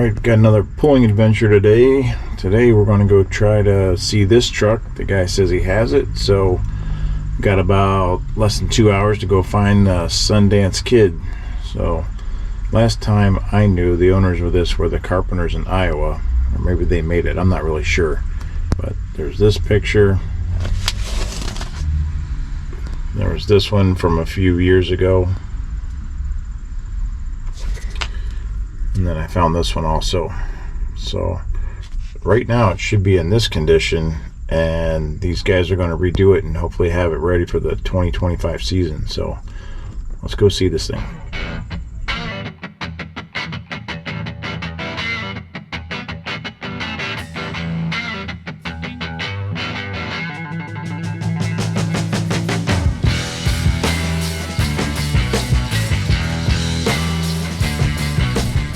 Alright, got another pulling adventure today. Today we're going to go try to see this truck. The guy says he has it, so got about less than 2 hours to go find the Sundance Kid. So last time I knew, the owners of this were the Carpenters in Iowa, or maybe they made it, I'm not really sure. But there's this picture. There was this one from a few years ago. And then I found this one also. So right now it should be in this condition, and these guys are going to redo it and hopefully have it ready for the 2025 season. So let's go see this thing.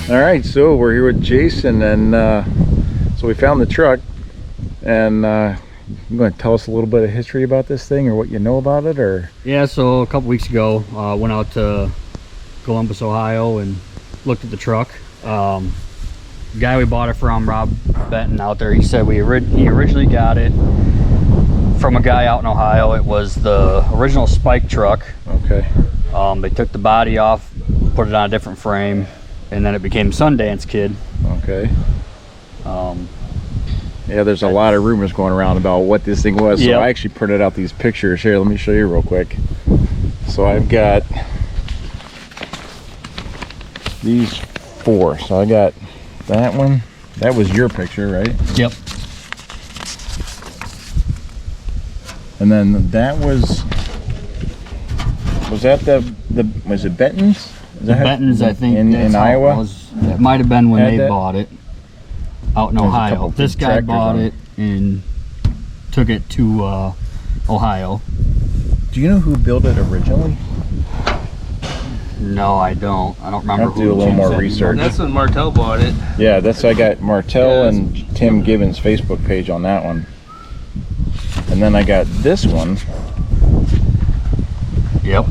All right, so we're here with Jason, and so we found the truck, and you're going to tell us a little bit of history about this thing, or what you know about it, or? Yeah, so a couple weeks ago, went out to Columbus, Ohio, and looked at the truck. The guy we bought it from, Rob Benton out there, he said he originally got it from a guy out in Ohio. It was the original Spike truck. Okay. They took the body off, put it on a different frame, and then it became Sundance Kid. Okay. Yeah, there's a lot of rumors going around about what this thing was. So I actually printed out these pictures here. Let me show you real quick. So I've got these four. So I got that one. That was your picture, right? Yep. And then that was that was it Benton's? The Bentons, I think, in Iowa. It might have been when they bought it out in Ohio. This guy bought it and took it to Ohio. Do you know who built it originally? No, I don't. I don't remember. I have to do a little more research. That's when Martell bought it. Yeah, I got Martell and Tim Gibbons' Facebook page on that one. And then I got this one. Yep.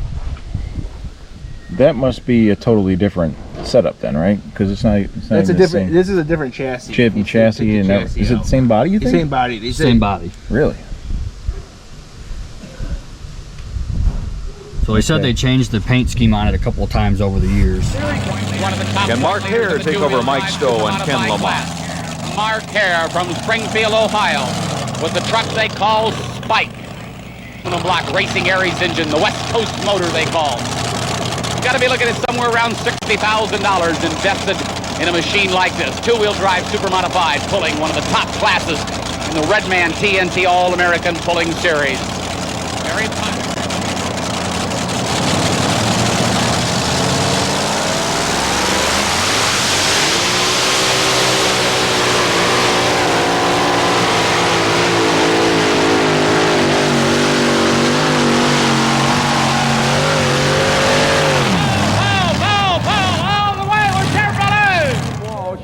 That must be a totally different setup then, right? Because it's not. That's a different. This is a different chassis. Chassis and chassis, is it the same body? You think? Same body. Same body. Really? So he said they changed the paint scheme on it a couple of times over the years. Can Mark Hare take over Mike Stowe and Ken Lamont? Mark Hare from Springfield, Ohio, with the truck they call Spike. Monoblock Racing Aries engine, the West Coast motor they call. Got to be looking at somewhere around $60,000 invested in a machine like this. Two-wheel drive, super modified, pulling one of the top classes in the Redman TNT All-American Pulling Series. Very popular.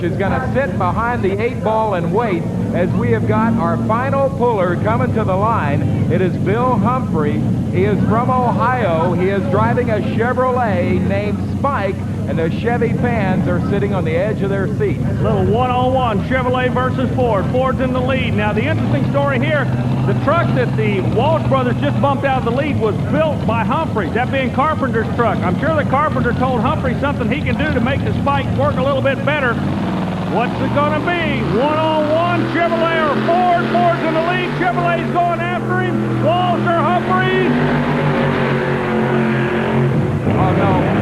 Is going to sit behind the 8-ball and wait as we have got our final puller coming to the line. It is Bill Humphrey. He is from Ohio. He is driving a Chevrolet named Spike, and the Chevy fans are sitting on the edge of their seats. Little one-on-one, Chevrolet versus Ford. Ford's in the lead. Now, the interesting story here, the truck that the Walsh brothers just bumped out of the lead was built by Humphrey, that being Carpenter's truck. I'm sure the Carpenter told Humphrey something he can do to make the Spike work a little bit better. What's it going to be? One-on-one, Chevrolet or Ford? Ford's in the lead. Chevrolet's going after him. Walsh or Humphrey? Oh, no.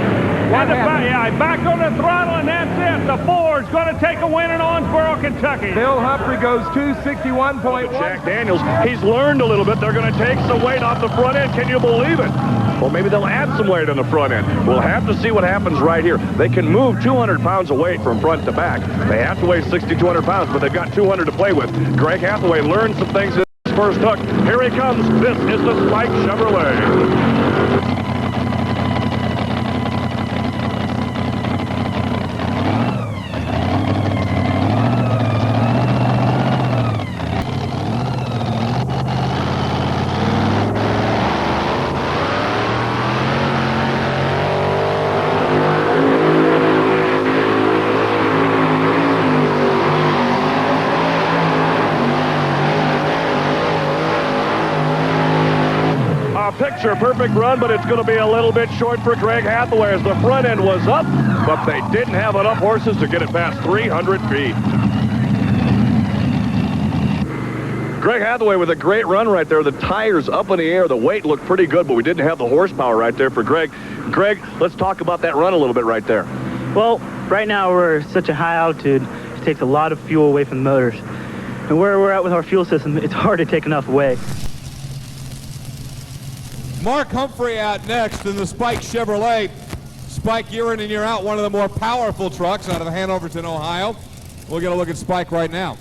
Back on the throttle, and that's it. The Ford's going to take a win in Owensboro, Kentucky. Bill Humphrey goes 261.1. Jack Daniels, he's learned a little bit. They're going to take some weight off the front end. Can you believe it? Or maybe they'll add some weight on the front end. We'll have to see what happens right here. They can move 200 pounds of weight from front to back. They have to weigh 6,200 pounds, but they've got 200 to play with. Greg Hathaway learned some things in his first hook. Here he comes. This is the Spike Chevrolet. picture perfect run, but it's going to be a little bit short for Greg Hathaway as the front end was up, but they didn't have enough horses to get it past 300 feet. Greg Hathaway with a great run right there. The tires up in the air. The weight looked pretty good, but we didn't have the horsepower right there for Greg. Greg, let's talk about that run a little bit right there. Well, right now we're at such a high altitude, it takes a lot of fuel away from the motors. And where we're at with our fuel system, it's hard to take enough away. Mark Humphrey out next in the Spike Chevrolet. Spike, year in and year out, one of the more powerful trucks out of Hanoverton, Ohio. We'll get a look at Spike right now.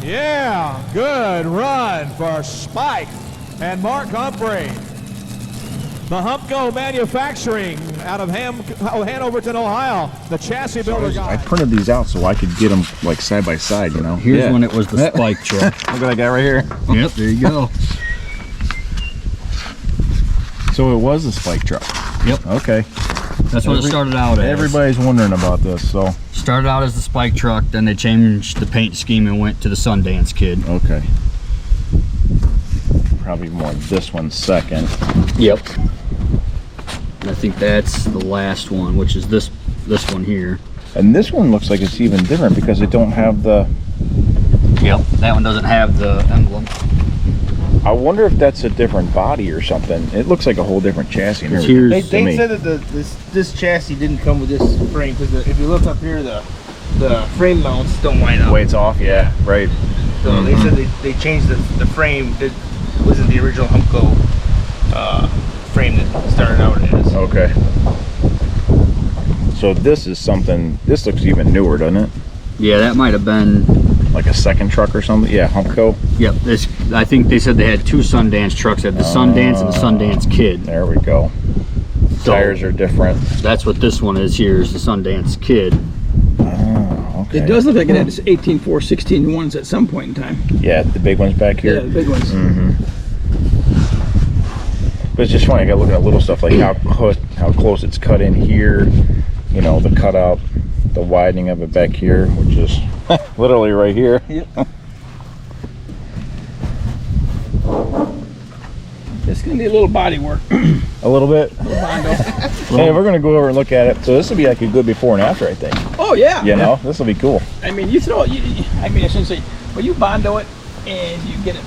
Yeah, good run for Spike and Mark Humphrey. The Humpco Manufacturing out of Hanoverton, Ohio. The chassis builder guy. I printed these out so I could get them like side by side, you know. Here's when it was the Spike truck. Look at that guy right here. Yep, there you go. So it was a Spike truck. Yep. Okay. That's what it started out as. Everybody's wondering about this, so. Started out as the Spike truck, then they changed the paint scheme and went to the Sundance Kid. Okay. Probably more this one second. Yep. I think that's the last one, which is this one here. And this one looks like it's even different because it don't have the. Yep. That one doesn't have the emblem. I wonder if that's a different body or something. It looks like a whole different chassis. They said that this chassis didn't come with this frame because if you look up here, the frame mounts don't line up. The way it's off, yeah, right. So they said they changed the frame. It wasn't the original Humpco frame that started out as. Okay. So this is something. This looks even newer, doesn't it? Yeah, that might have been like a second truck or something. Yeah, Humpco. Yep. I think they said they had two Sundance trucks. They had the Sundance and the Sundance Kid. There we go. So tires are different. That's what this one is here, is the Sundance Kid. Oh, okay. It does look like it had 18.4, 16.1s at some point in time. Yeah, the big ones back here. Yeah, the big ones. Mm-hmm. But it's just funny. I got looking at little stuff like how close it's cut in here. You know, the cutout, the widening of it back here, which is literally right here. Yep. It's gonna need a little body work. A little bit. Hey, we're gonna go over and look at it. So this will be like a good before and after, I think. Oh yeah. You know, this will be cool. I mean, you throw it. I mean, I shouldn't say. Well, you Bondo it and you get it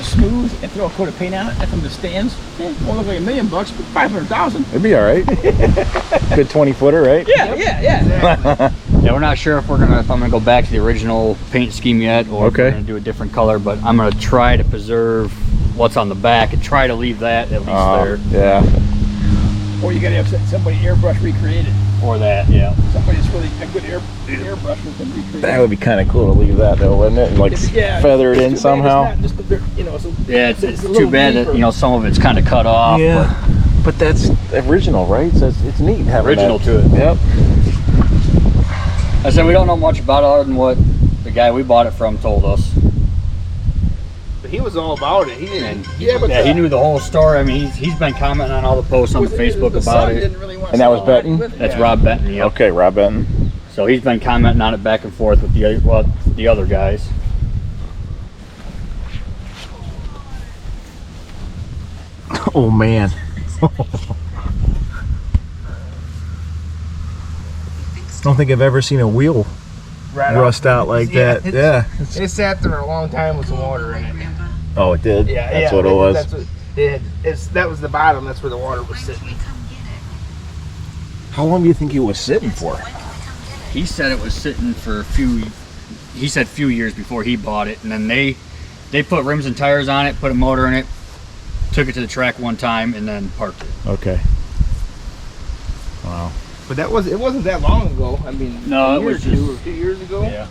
smooth and throw a coat of paint on it from the stands. It won't look like $1 million, but 500,000. It'd be all right. Good 20-footer, right? Yeah, yeah. Yeah, we're not sure if I'm gonna go back to the original paint scheme yet, or if we're gonna do a different color. But I'm gonna try to preserve what's on the back and try to leave that at least there. Yeah. Or you gotta have somebody airbrush recreated. Or that, yeah. Somebody that's really a good airbrush with them recreated. That would be kind of cool to leave that though, wouldn't it? Like feather it in somehow. It's not just it's too bad that some of it's kind of cut off. Yeah. But that's original, right? So it's neat having Original that. to it. Yep. I said we don't know much about it other than what the guy we bought it from told us. But he was all about it. He didn't. He knew the whole story. I mean, he's been commenting on all the posts on Facebook about it. And that was Benton? That's Rob Benton. Yep. Okay, Rob Benton. So he's been commenting on it back and forth with the other guys. Oh man. I don't think I've ever seen a wheel rust out like that. Yeah. It sat there a long time with some water in it. Oh, it did? Yeah, That's what it was. That's what it had. That was the bottom. That's where the water was sitting. How long do you think he was sitting for? He said it was sitting for a few years before he bought it, and then they put rims and tires on it, put a motor in it, took it to the track one time, and then parked it. Okay. Wow. But it wasn't that long ago. I mean, no, a year or two, a few years ago. Yeah.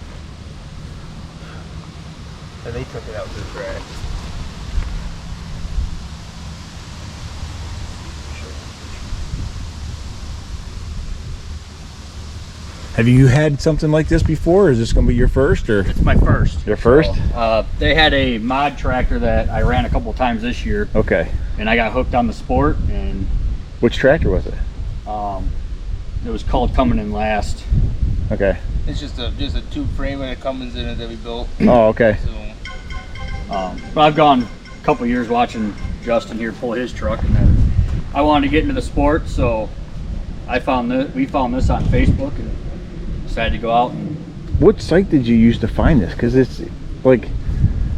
And they took it out to the track. Have you had something like this before, or is this going to be your first? Or It's my first. your first? So, they had a mod tractor that I ran a couple times this year, Okay. and I got hooked on the sport, and Which tractor was it? it was called Coming In Last. Okay. It's just a tube frame and it comes in it that we built. Oh, okay. So But I've gone a couple years watching Justin here pull his truck, and then I wanted to get into the sport, so we found this on Facebook and decided to go out and. What site did you use to find this? Because it's like.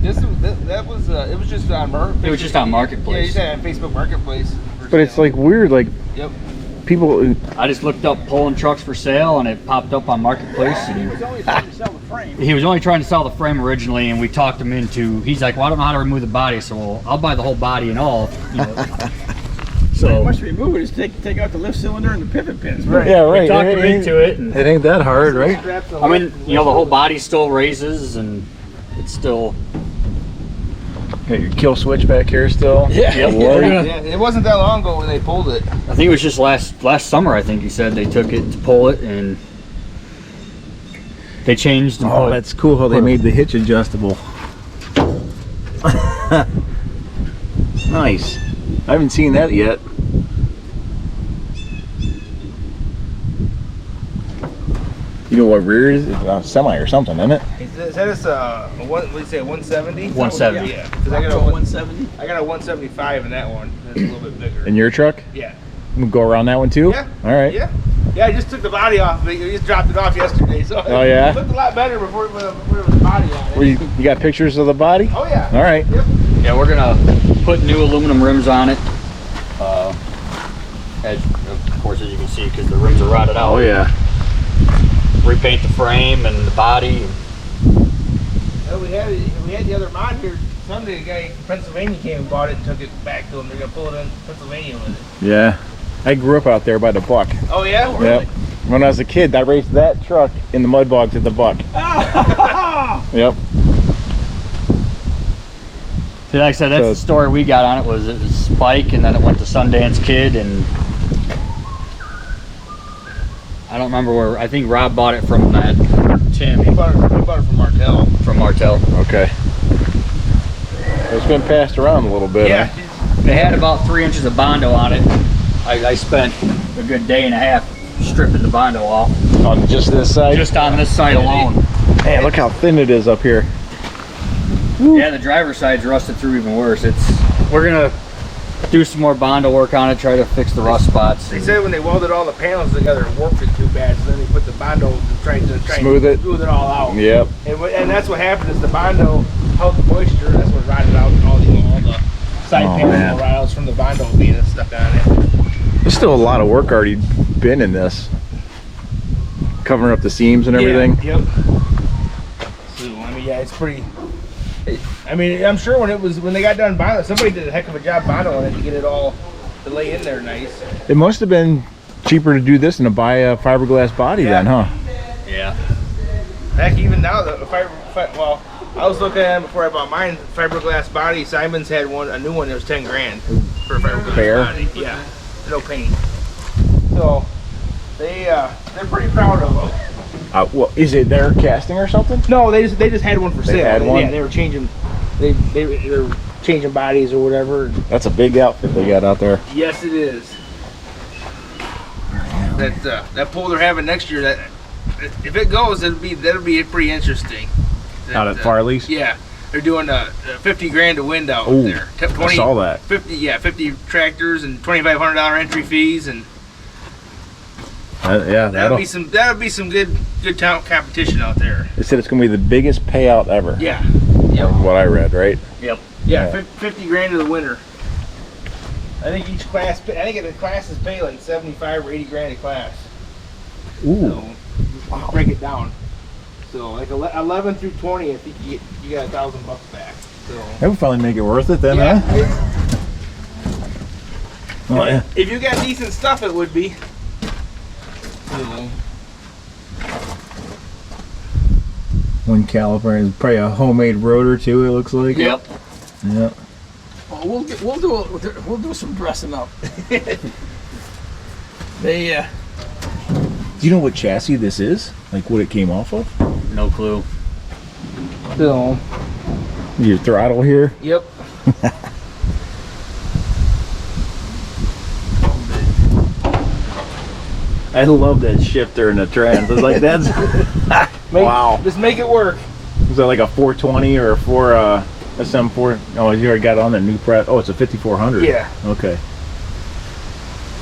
it was just on It was just on Marketplace. Yeah, you said on Facebook Marketplace. But it's like weird, like. Yep. People. I just looked up pulling trucks for sale, and it popped up on Marketplace. And He was only trying to sell the frame. he was only trying to sell the frame originally, and we talked him into. He's like, "Well, I don't know how to remove the body, so I'll buy the whole body and all." You know. So much to remove it is take out the lift cylinder and the pivot pins. Right. Yeah, right. We talked him into it. And, It ain't that hard, right? I mean, you know, the whole body still raises, and it's still. Got your kill switch back here still. Yeah. Yeah, it wasn't that long ago when they pulled it. I think it was just last summer. I think he said they took it to pull it, and they changed. And Oh, put- that's cool how they made the hitch adjustable. Nice. I haven't seen that yet. You know what rear is? It's semi or something, isn't it? Is that a 170? 170. Yeah, because I got a 170. I got a 175 in that one. That's a little bit bigger. In your truck? Yeah. We'll go around that one too? Yeah. All right. Yeah. Yeah, I just took the body off of it. You just dropped it off yesterday, so Oh, yeah? it looked a lot better before it was the body on it. Well, you got pictures of the body? Oh yeah. All right. Yep. Yeah, we're gonna put new aluminum rims on it. Of course, as you can see, because the rims are rotted out. Oh yeah. Repaint the frame and the body. Well, we had the other mod here Sunday. A guy from Pennsylvania came and bought it and took it back to him. They're gonna pull it in Pennsylvania with it. Yeah. I grew up out there by the Buck. Oh yeah. Yep. When I was a kid, I raced that truck in the mud bogs at the Buck. Yep. See, like I said, that's So- the story we got on it. Was Spike, and then it went to Sundance Kid, and I don't remember where. I think Rob bought it from that Tim He bought it from Martell. from Martell. Okay. It's been passed around a little bit. Yeah. Huh? They had about 3 inches of Bondo on it. I spent a good day and a half stripping the Bondo off. On just this side? Just on this side alone. Hey, look how thin it is up here. Yeah, the driver's side's rusted through even worse. We're gonna do some more Bondo work on it, try to fix the rust spots. They said when they welded all the panels together, it warped it too bad. So then they put the Bondo to try and Smooth it all out. Yep. And that's what happened is the Bondo held the moisture. That's what rotted out all the side panels man. all rotted out from the Bondo being stuck on it. There's still a lot of work already been in this. Covering up the seams and everything. Yeah, yep. So I mean, yeah, it's pretty. I mean, I'm sure when they got done Bondo, somebody did a heck of a job Bondo on it to get it all to lay in there nice. It must have been cheaper to do this than to buy a fiberglass body Yeah. then, huh? Yeah. Heck, even now well, I was looking at it before I bought mine. Fiberglass body. Simon's had a new one that was 10 grand for a fiberglass Fair. body. Yeah, no paint. So they're pretty proud of them. Well, is it their casting or something? No, they just had one for They sale. had one? Yeah, they were changing. They were changing bodies or whatever. That's a big outfit they got out there. Yes, it is. That pool they're having next year. That if it goes, that'll be pretty interesting. Out at Farley's? Yeah, they're doing 50 grand to win out Ooh, there. I saw that. 50 tractors and $2,500 entry fees, and Yeah, that'll be some good talent competition out there. They said it's going to be the biggest payout ever. Yeah. From what I read, right? Yep. Yeah, Yeah. 50 grand to the winner. I think each class. I think the classes pay like 75 or 80 grand a class. Ooh. So break it down. So like 11 through 20, I think you got $1,000 back. So That would finally make it worth it then, yeah, huh? Oh, yeah. if you got decent stuff, it would be. So, One caliper is probably a homemade rotor too. It looks like. Yep. Yep. Well, we'll do some dressing up. They Do you know what chassis this is? Like what it came off of? No clue. Still. Your throttle here? Yep. I love that shifter and the trans. It's like that's wow. Just make it work. Is that like a 420 or a 4 SM4? Oh, you already got on the new press. Oh, it's a 5400. Yeah. Okay.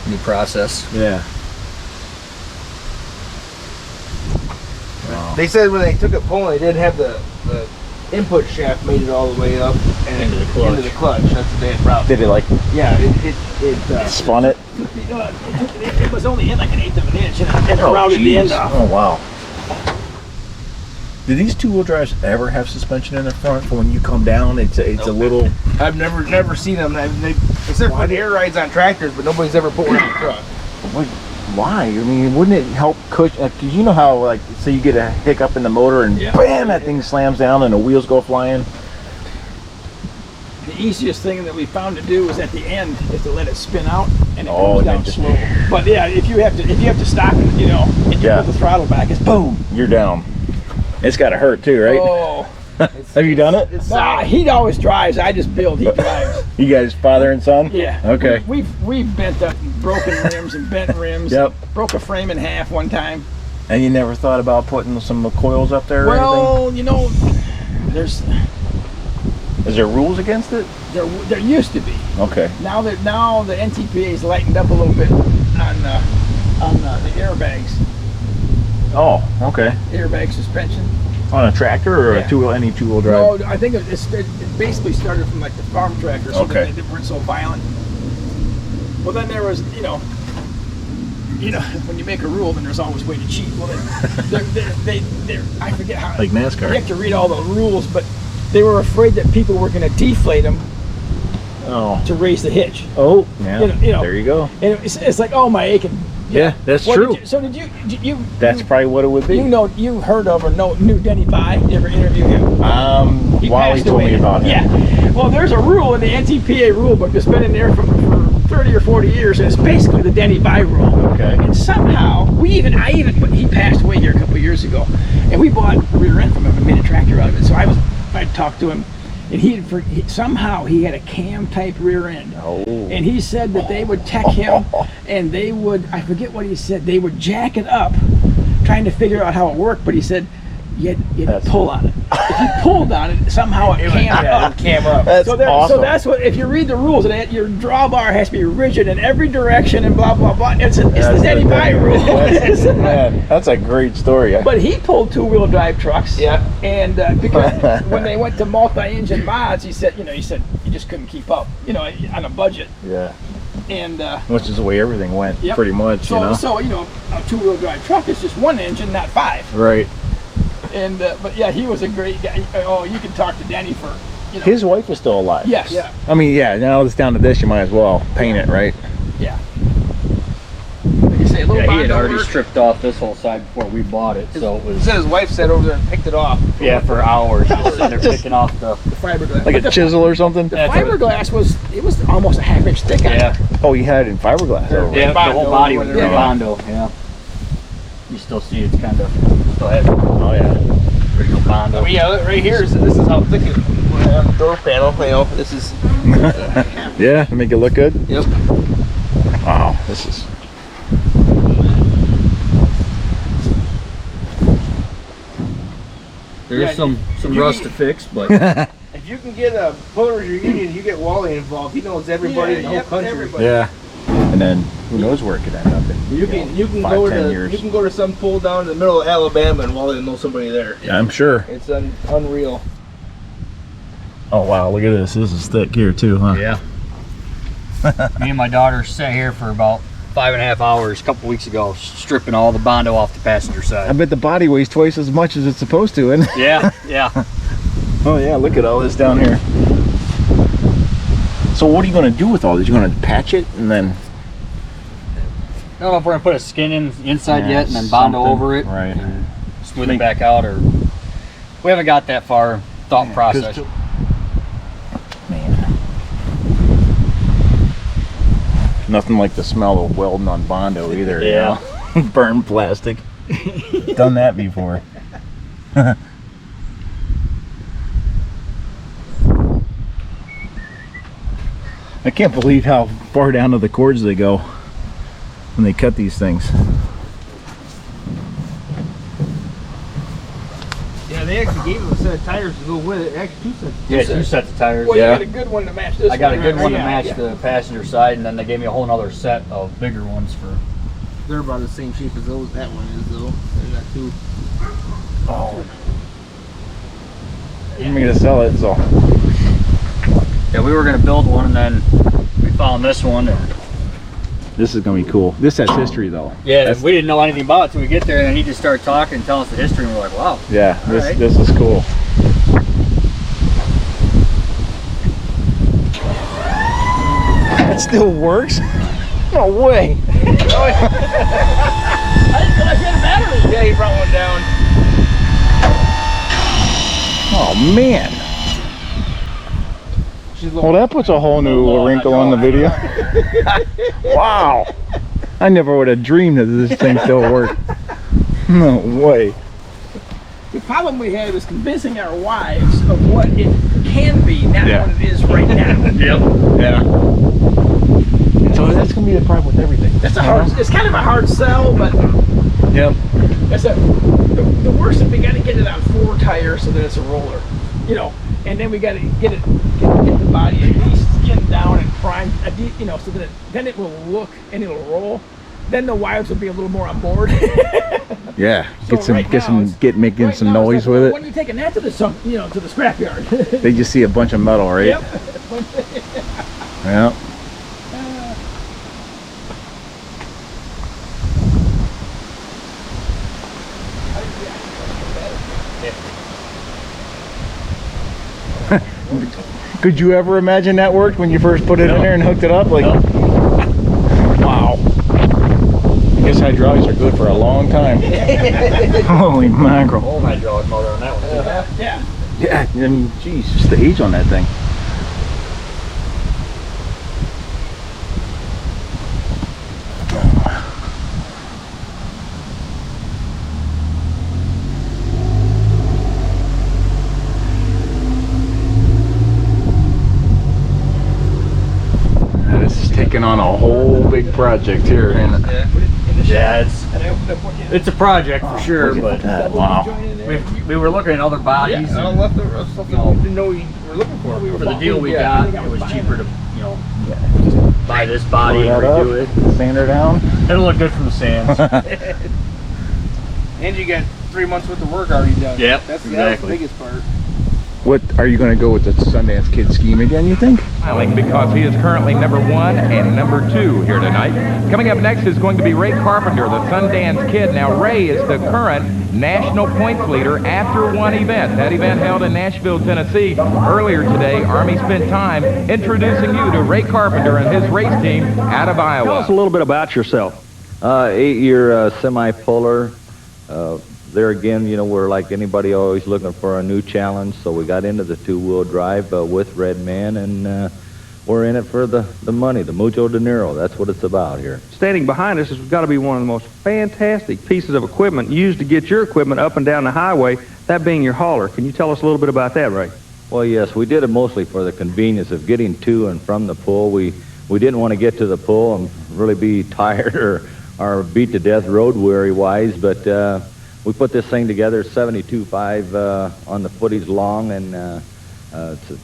New process. Yeah. Wow. They said when they took it pulling, they didn't have the input shaft made it all the way up and Into the clutch. Into the clutch. That's what they had problems. Did it like Yeah, it spun it? It was only in like an eighth of an inch, and it rounded the end off. Oh wow. Do these two-wheel drives ever have suspension in the front for when you come down? It's a little. I've never seen them. Except for air rides on tractors, but nobody's ever put one in the truck. Why? I mean, wouldn't it help cushion? Because you know how, like, say you get a hiccup in the motor and bam, that thing slams down and the wheels go flying. The easiest thing that we found to do was at the end is to let it spin out and it Oh, goes and down then just- slow. But yeah, if you have to stop it, you know, and you put the throttle back, it's boom. You're down. It's got to hurt too, right? Oh. Have you done it? Nah, he always drives. I just build. He drives. You guys, father and son? Yeah. Okay. We've bent up broken rims and bent rims. Yep. Broke a frame in half one time. And you never thought about putting some coils up there or Well, you know, there's anything? Is there rules against it? there used to be. Okay. Now the NTPA's lightened up a little bit on the airbags. Oh, okay. Airbag suspension. On a tractor or Yeah. any two-wheel drive? No, I think it basically started from like the farm tractor, so Okay. that they weren't so violent. Well, then there was, you know, when you make a rule, then there's always a way to cheat. Well, they're I forget how. Like NASCAR. You have to read all the rules, but they were afraid that people were going to deflate them to raise the hitch. Oh, yeah. You know, there you go. And it's like, oh, my aching. Yeah, that's What true. Did you That's probably what it would be. You heard of or knew Denny Bai? You ever interviewed him? Wally passed told away. me about him. Yeah. Well, there's a rule in the NTPA rule book that's been in there for 30 or 40 years, and it's basically the Denny Bai rule. Okay. And somehow, he passed away here a couple of years ago, and we bought a rear end from him and made a tractor out of it. So I talked to him, and somehow he had a cam type rear end. Oh. And he said that they would tech him, and they would, I forget what he said, they would jack it up, trying to figure out how it worked, but he said, you had to pull on it. If you pulled on it, somehow it cammed up. Cam up. That's awesome. So that's what, if you read the rules, your drawbar has to be rigid in every direction and blah, blah, blah. It's the Denny Bai rule. Man, that's a great story. But he pulled two-wheel drive trucks. Yeah. And because when they went to multi-engine mods, he said you just couldn't keep up, on a budget. Yeah. And Which is the way everything went, yep. pretty much, So a two-wheel drive truck is just one engine, not five. Right. And but yeah, he was a great guy. Oh, you can talk to Denny for, His wife is still alive. Yes. Yeah. I mean, yeah, now it's down to this, you might as well paint it, right? Yeah. Like you say, a little Yeah, he had Bondo already work. stripped off this whole side before we bought it, so it He was said his wife sat over there and picked it off. for hours just sitting there picking off the fiberglass. Like a chisel or something? The fiberglass was almost a half-inch thick on it. Oh, you had it in fiberglass over it. Yeah, the whole body was Yeah. Bondo, yeah. You still see it's kind of still heavy. Oh, yeah. Original Bondo. I mean, yeah, right here, this is how thick it is. Door panel, this is... Yeah, to make it look good? Yep. Wow, this is... There's some rust to fix, but If you can get a Pullers reunion, you get Wally involved. He knows everybody in the whole country. Everybody. Yeah. And then, who knows where it could end up in. You can 5, 10 years. you can go to some pull down in the middle of Alabama and Wally will know somebody there. Yeah, I'm sure. It's unreal. Oh, wow, look at this. This is thick here, too, huh? yeah. Me and my daughter sat here for about 5.5 hours a couple weeks ago, stripping all the Bondo off the passenger I side. bet the body weighs twice as much as it's supposed to, isn't it? Yeah, yeah. Oh, yeah, look at all this down here. So what are you going to do with all this? You're going to patch it and then... I don't know if we're gonna put a skin inside Yeah, yet and then Bondo something. over it, Right. and smooth it back out, or we haven't got that far thought process. Man. Nothing like the smell of welding on Bondo either. you Yeah. know? Burn plastic. Done that before. I can't believe how far down to the cords they go when they cut these things. Yeah, they actually gave him a set of tires to go with it. Actually, Two sets of tires. Well, Yeah. you got a good one to match this. I got a good one to Yeah, match yeah. the passenger side, and then they gave me a whole nother set of bigger ones for. they're about the same shape as those. That one is though. They got two. Oh. I'm gonna sell it, so. Yeah, we were gonna build one, and then we found this one. And This is gonna be cool. This has history though. yeah, we didn't know anything about it till we get there, and then he just started talking and telling us the history, and we're like, wow. Yeah, right. this is cool. It still works? No way. I didn't realize you had a battery. Yeah, he brought one down. Oh man. Well, that puts a whole new wrinkle on the video. Wow. I never would have dreamed that this thing still worked. No way. The problem we had was convincing our wives of what it can be, not Yeah. what it is right now. Yep. Yeah. So that's gonna be the problem with everything. That's a hard. It's kind of a hard sell, but Yep. that's the worst is we got to get it on 4 tires so that it's a roller, you know, and then we got to get the body at least skinned down and primed, you know, so that then it will look and it'll roll. Then the wives will be a little more on board. Yeah. So right now it's- making right some now it's noise like, with When it. you taking that to the you know, to the scrapyard. They just see a bunch of metal, right? Yep. Yeah. Could you ever imagine that worked when you first put it in there and hooked it up? Like, wow. I guess hydraulics are good for a long time. Holy mackerel. Old hydraulic motor on that one too. Yeah. Yeah, I mean, geez, just the age on that thing. Now, this is taking on a whole big project here, isn't it? Yeah, it's a project for sure, Look but at that. Wow. we were looking at other bodies. Yeah, I and left the stuff that we didn't know we were looking for. for the deal we got, it was cheaper to, you know, buy this body Pull and that redo up, it. sand her down. It'll look good from the sands. And you got 3 months worth of work already done. Yep, That's the exactly. biggest part. What are you going to go with the Sundance Kid scheme again, you think? Smiling because he is currently number 1 and number 2 here tonight. Coming up next is going to be Ray Carpenter, the Sundance Kid. Now, Ray is the current national points leader after one event. That event held in Nashville, Tennessee. Earlier today, Army spent time introducing you to Ray Carpenter and his race team out of Iowa. Tell us a little bit about yourself. 8-year semi-puller. There again, you know, we're like anybody always looking for a new challenge, so we got into the 2-wheel drive with Red Man, and we're in it for the money, the mucho dinero. That's what it's about here. Standing behind us has got to be one of the most fantastic pieces of equipment used to get your equipment up and down the highway, that being your hauler. Can you tell us a little bit about that, Ray? Well, yes, we did it mostly for the convenience of getting to and from the pull. We didn't want to get to the pull and really be tired or beat to death road weary-wise, but we put this thing together, 72.5 on the footage long, and it's a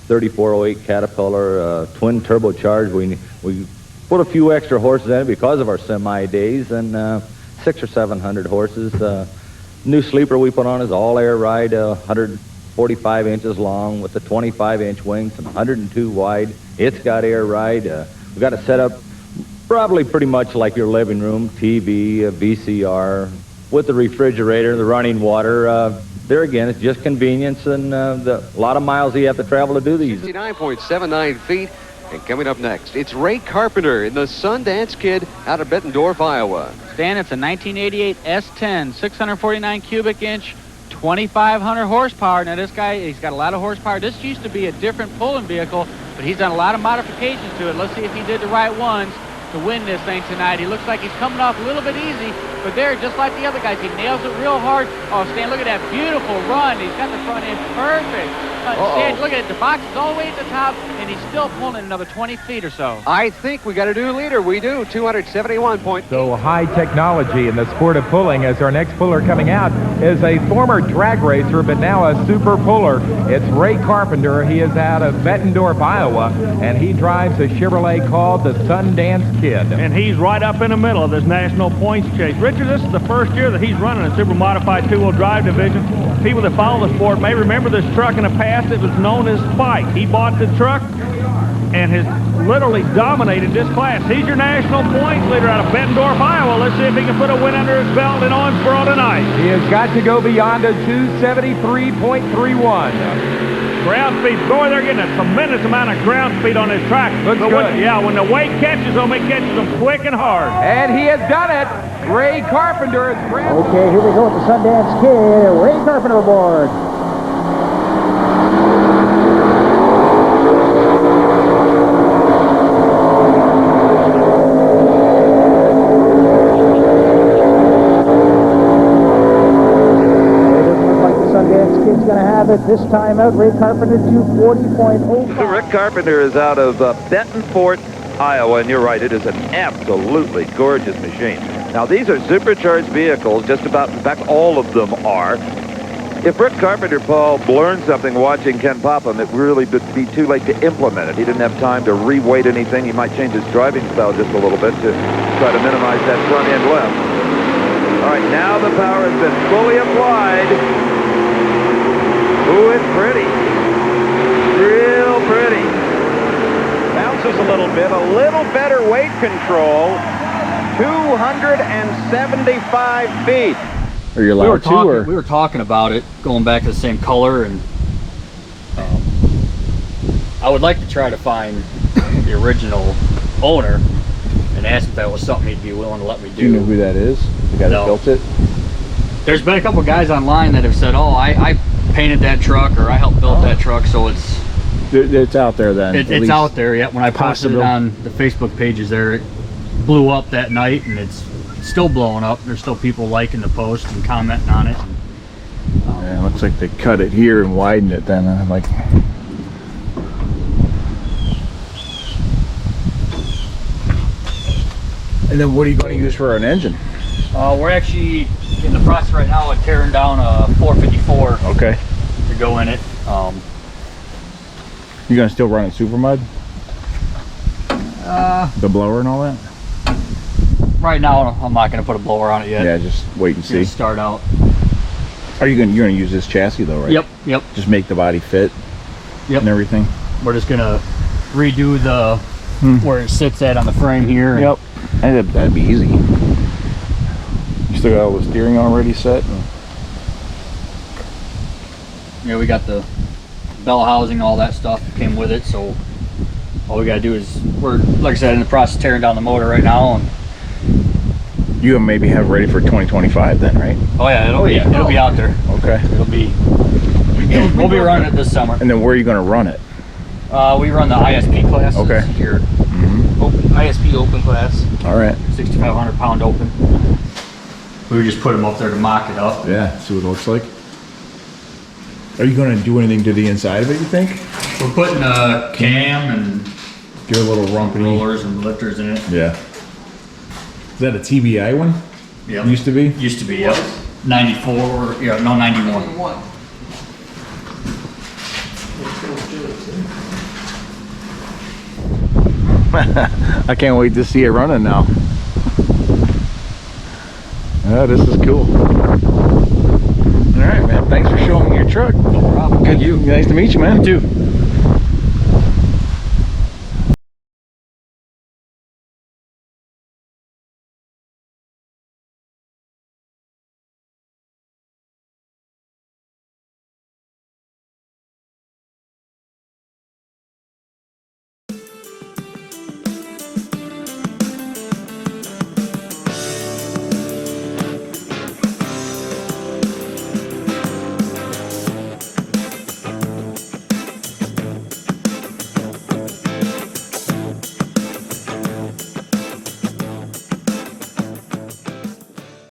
3408 Caterpillar, twin turbocharged. We put a few extra horses in it because of our semi days, and 600 or 700 horses. New sleeper we put on is all air ride, 145 inches long with the 25-inch wings and 102 wide. It's got air ride. We got it set up probably pretty much like your living room, TV, VCR, with the refrigerator, the running water. There again, it's just convenience and a lot of miles you have to travel to do these. 69.79 feet. And coming up next, it's Ray Carpenter in the Sundance Kid out of Bettendorf, Iowa. Stan, it's a 1988 S10, 649 cubic inch, 2,500 horsepower. Now this guy, he's got a lot of horsepower. This used to be a different pulling vehicle, but he's done a lot of modifications to it. Let's see if he did the right ones. to win this thing tonight. He looks like he's coming off a little bit easy, but there, just like the other guys, he nails it real hard. Oh, Stan, look at that beautiful run. He's got the front end perfect. Stan, look at it. The box is all the way at the top, and he's still pulling another 20 feet or so. I think we got a new leader. We do. 271 points. So high technology in the sport of pulling, as our next puller coming out is a former drag racer, but now a super puller. It's Ray Carpenter. He is out of Bettendorf, Iowa, and he drives a Chevrolet called the Sundance Kid. And he's right up in the middle of this national points chase. Richard, this is the first year that he's running a super modified two-wheel drive division. People that follow the sport may remember this truck in the past. It was known as Spike. He bought the truck and has literally dominated this class. He's your national points leader out of Bettendorf, Iowa. Let's see if he can put a win under his belt in Owensboro tonight. He has got to go beyond a 273.31. Ground speed, boy, they're getting a tremendous amount of ground speed on this track. Looks good. When the weight catches them, it catches them quick and hard. And he has done it. Ray Carpenter is ground. Okay, here we go with the Sundance Kid. Ray Carpenter aboard. This time out, Ray Carpenter 240.05. Rick Carpenter is out of Benton Fort, Iowa, and you're right, it is an absolutely gorgeous machine. Now, these are supercharged vehicles, just about, in fact, all of them are. If Rick Carpenter, Paul, learned something watching Ken Popham, it really would be too late to implement it. He didn't have time to re-weight anything. He might change his driving style just a little bit to try to minimize that front end lift. All right, now the power has been fully applied. Ooh, it's pretty. Real pretty. Bounces a little bit, a little better weight control. 275 feet. Are you allowed we were talking about it, going back to the same color, and I would like to try to find the original owner and ask if that was something he'd be willing to let me do. Do you know who that is? The guy that built it? There's been a couple guys online that have said, oh, I painted that truck, or I helped build that truck, so it's out there then. It's out there. Yeah, when I posted it on the Facebook pages there, it blew up that night, and it's still blowing up. There's still people liking the post and commenting on it. Yeah, it looks like they cut it here and widened it then. I'm like, and then what are you going to use for an engine? We're actually in the process right now of tearing down a 454. Okay. To go in it. You gonna still run it super mud? The blower and all that? Right now, I'm not gonna put a blower on it yet. Yeah, just wait and see. Just start out. You're gonna use this chassis though, right? Yep. Just make the body fit. Yep. And everything. We're just gonna redo the where it sits at on the frame here. Yep. That'd be easy. You still got all the steering already set? Yeah, we got the bell housing, all that stuff came with it, so all we gotta do is, we're, like I said, in the process of tearing down the motor right now. And you maybe have ready for 2025 then, right? oh yeah, it'll be out there. Okay. We'll be running it this summer. And then where are you going to run it? We run the ISP classes here. ISP open class. All right. 6,500 pound open. We just put them up there to mock it up. Yeah, see what it looks like. Are you going to do anything to the inside of it, you think? We're putting a cam and give it a little rumpy rollers and lifters in it. Yeah. Is that a TBI one? Yeah. Used to be? Used to be, yep. 94, yeah, no, 91. I can't wait to see it running now. Oh, this is cool. All right, man. Thanks for showing me your truck. No problem. Good. Nice to meet you, man. You too.